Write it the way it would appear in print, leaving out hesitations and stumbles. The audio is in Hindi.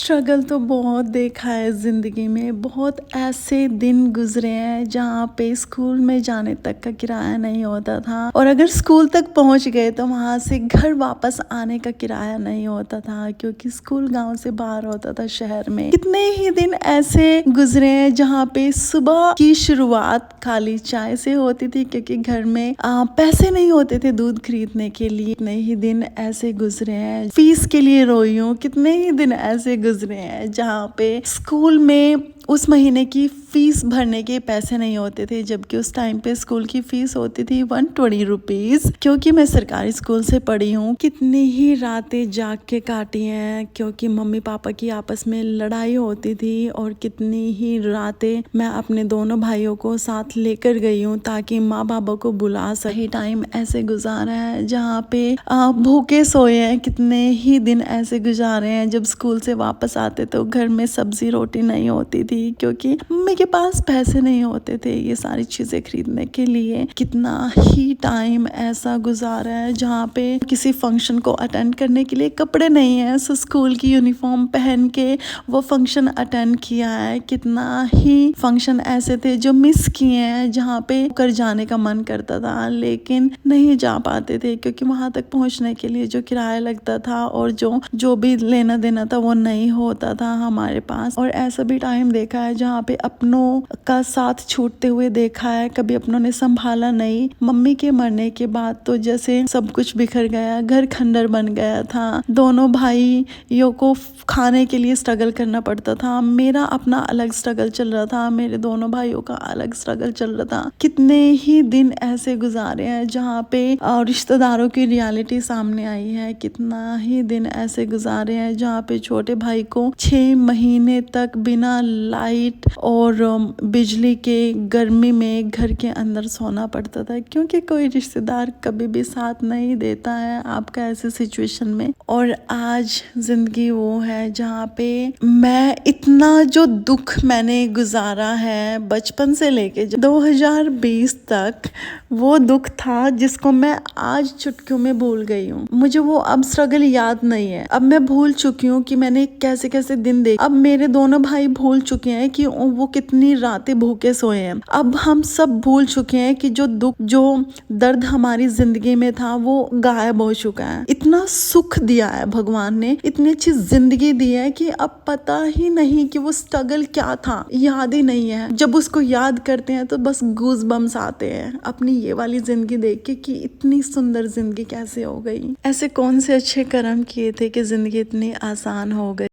स्ट्रगल तो बहुत देखा है ज़िंदगी में। बहुत ऐसे दिन गुजरे हैं जहाँ पे स्कूल में जाने तक का किराया नहीं होता था, और अगर स्कूल तक पहुँच गए तो वहाँ से घर वापस आने का किराया नहीं होता था, क्योंकि स्कूल गांव से बाहर होता था शहर में। कितने ही दिन ऐसे गुजरे हैं जहाँ पे सुबह की शुरुआत खाली चाय से होती थी, क्योंकि घर में पैसे नहीं होते थे दूध खरीदने के लिए। कितने ही दिन ऐसे गुजरे हैं, फीस के लिए रोई हूँ। कितने ही दिन ऐसे गुजरे हैं जहाँ पे स्कूल में उस महीने की फीस भरने के पैसे नहीं होते थे, जबकि उस टाइम पे स्कूल की फीस होती थी 120 रुपीज़। क्योंकि मैं सरकारी स्कूल से पढ़ी हूँ, कितनी ही रातें जाग के काटी हैं, क्योंकि मम्मी पापा की आपस में लड़ाई होती थी। और कितनी ही रातें मैं अपने दोनों भाइयों को साथ लेकर गई हूँ ताकि माँ बाबा को बुला सके। टाइम ऐसे गुजारा है जहाँ पे भूखे सोए हैं। कितने ही दिन ऐसे गुजारे हैं जब स्कूल से वापस आते तो घर में सब्जी रोटी नहीं होती थी, क्योंकि मम्मी के पास पैसे नहीं होते थे ये सारी चीजें खरीदने के लिए। कितना ही टाइम ऐसा गुजारा है जहाँ पे किसी फंक्शन को अटेंड करने के लिए कपड़े नहीं है, सो स्कूल की यूनिफॉर्म पहन के वो फंक्शन अटेंड किया है। कितना ही फंक्शन ऐसे थे जो मिस किए हैं, जहाँ पे कर जाने का मन करता था लेकिन नहीं जा पाते थे, क्योंकि वहां तक पहुंचने के लिए जो किराया लगता था और जो भी लेना देना था वो नहीं होता था हमारे पास। और ऐसा भी टाइम देखा है जहाँ पे अपनों का साथ छूटते हुए देखा है, कभी अपनों ने संभाला नहीं। मम्मी के मरने के बाद तो जैसे सब कुछ बिखर गया, घर खंडर बन गया था। दोनों भाइयों को खाने के लिए स्ट्रगल करना पड़ता था। मेरा अपना अलग स्ट्रगल चल रहा था, मेरे दोनों भाइयों का अलग स्ट्रगल चल रहा था। कितने ही दिन ऐसे गुजारे हैं जहाँ पे रिश्तेदारों की रियलिटी सामने आई है। कितना ही दिन ऐसे गुजारे हैं जहाँ पे छोटे भाई को 6 महीने तक बिना लाइट और बिजली के गर्मी में घर के अंदर सोना पड़ता था, क्योंकि कोई रिश्तेदार कभी भी साथ नहीं देता है आपका ऐसे सिचुएशन में। और आज जिंदगी वो है जहाँ पे मैं इतना जो दुख मैंने गुजारा है बचपन से लेके 2020 तक, वो दुख था जिसको मैं आज चुटकियों में भूल गई हूँ। मुझे वो अब स्ट्रगल याद नहीं है। अब मैं भूल चुकी हूँ कि मैंने कैसे कैसे दिन देखे। अब मेरे दोनों भाई भूल चुके हैं कि वो कितनी रातें भूखे सोए हैं। अब हम सब भूल चुके हैं कि जो दुख, जो दर्द हमारी जिंदगी में था वो गायब हो चुका है। इतना सुख दिया है भगवान ने, इतनी अच्छी जिंदगी दी है कि अब पता ही नहीं कि वो स्ट्रगल क्या था, याद ही नहीं है। जब उसको याद करते हैं तो बस गूज बम्स आते हैं अपनी ये वाली जिंदगी देख के कि इतनी सुंदर जिंदगी कैसे हो गई। ऐसे कौन से अच्छे कर्म किए थे कि जिंदगी इतनी आसान हो गई।